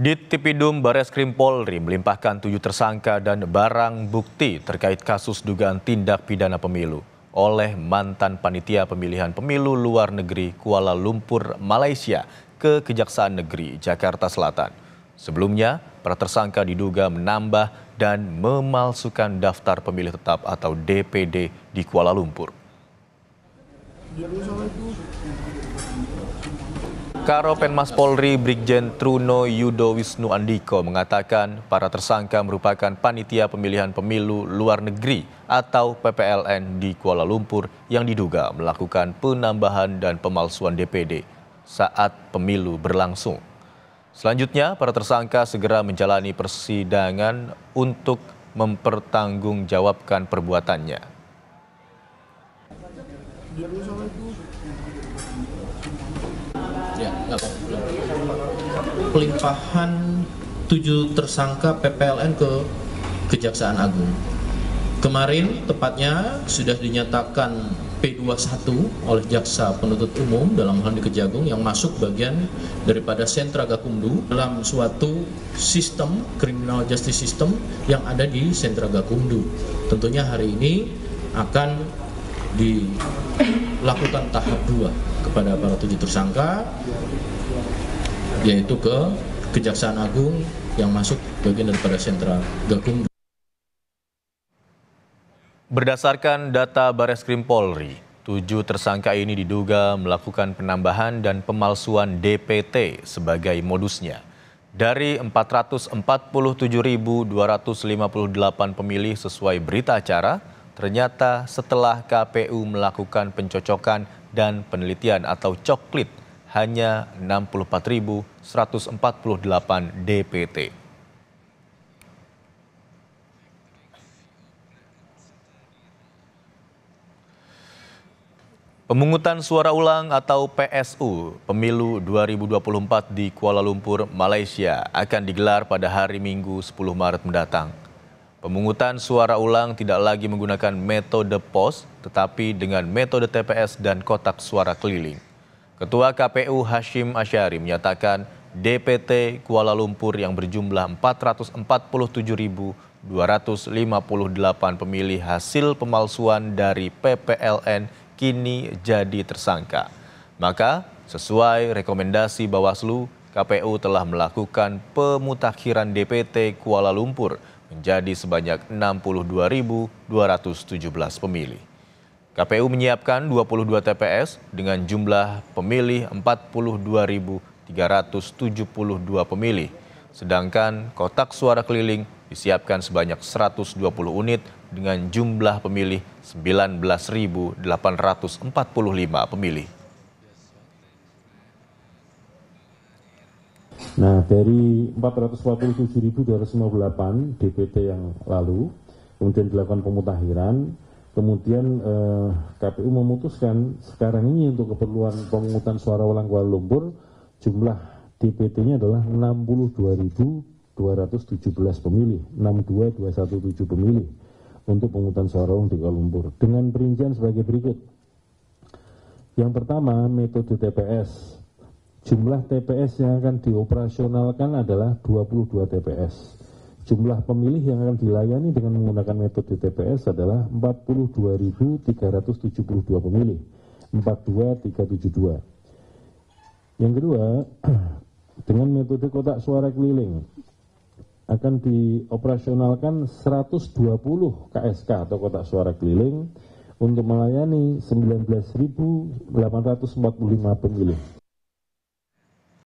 Dittipidum Bareskrim Polri melimpahkan 7 tersangka dan barang bukti terkait kasus dugaan tindak pidana pemilu oleh mantan panitia pemilihan pemilu luar negeri Kuala Lumpur, Malaysia ke Kejaksaan Negeri Jakarta Selatan. Sebelumnya, para tersangka diduga menambah dan memalsukan daftar pemilih tetap atau DPD di Kuala Lumpur. Karo Penmas Polri Brigjen Truno Yudo Wisnu Andiko mengatakan para tersangka merupakan panitia pemilihan pemilu luar negeri atau PPLN di Kuala Lumpur yang diduga melakukan penambahan dan pemalsuan DPD saat pemilu berlangsung. Selanjutnya, para tersangka segera menjalani persidangan untuk mempertanggungjawabkan perbuatannya. Pelimpahan 7 tersangka PPLN ke Kejaksaan Agung. Kemarin tepatnya sudah dinyatakan P21 oleh Jaksa Penuntut Umum dalam hal di Kejagung yang masuk bagian daripada Sentra Gakumdu dalam suatu sistem criminal justice system yang ada di Sentra Gakumdu. Tentunya hari ini akan dilakukan tahap 2 kepada para 7 tersangka, yaitu ke Kejaksaan Agung yang masuk bagian daripada Sentra Gakumdu. Berdasarkan data Bareskrim Polri, 7 tersangka ini diduga melakukan penambahan dan pemalsuan DPT sebagai modusnya. Dari 447.258 pemilih sesuai berita acara, ternyata setelah KPU melakukan pencocokan dan penelitian atau coklit, hanya 64.148 DPT. Pemungutan suara ulang atau PSU Pemilu 2024 di Kuala Lumpur, Malaysia akan digelar pada hari Minggu 10 Maret mendatang. Pemungutan suara ulang tidak lagi menggunakan metode pos, tetapi dengan metode TPS dan kotak suara keliling. Ketua KPU Hashim Asyari menyatakan DPT Kuala Lumpur yang berjumlah 447.258 pemilih hasil pemalsuan dari PPLN kini jadi tersangka. Maka, sesuai rekomendasi Bawaslu, KPU telah melakukan pemutakhiran DPT Kuala Lumpur menjadi sebanyak 62.217 pemilih. KPU menyiapkan 22 TPS dengan jumlah pemilih 42.372 pemilih, sedangkan kotak suara keliling disiapkan sebanyak 120 unit dengan jumlah pemilih 19.845 pemilih. Nah, dari 447.258 DPT yang lalu, kemudian dilakukan pemutakhiran, kemudian KPU memutuskan sekarang ini untuk keperluan pemungutan suara ulang Kuala Lumpur, jumlah DPT-nya adalah 62.217 pemilih, 62.217 pemilih untuk pemungutan suara ulang di Kuala Lumpur. Dengan perincian sebagai berikut. Yang pertama, metode TPS. Jumlah TPS yang akan dioperasionalkan adalah 22 TPS. Jumlah pemilih yang akan dilayani dengan menggunakan metode TPS adalah 42.372 pemilih, 42.372. Yang kedua, dengan metode kotak suara keliling akan dioperasionalkan 120 KSK atau kotak suara keliling untuk melayani 19.845 pemilih.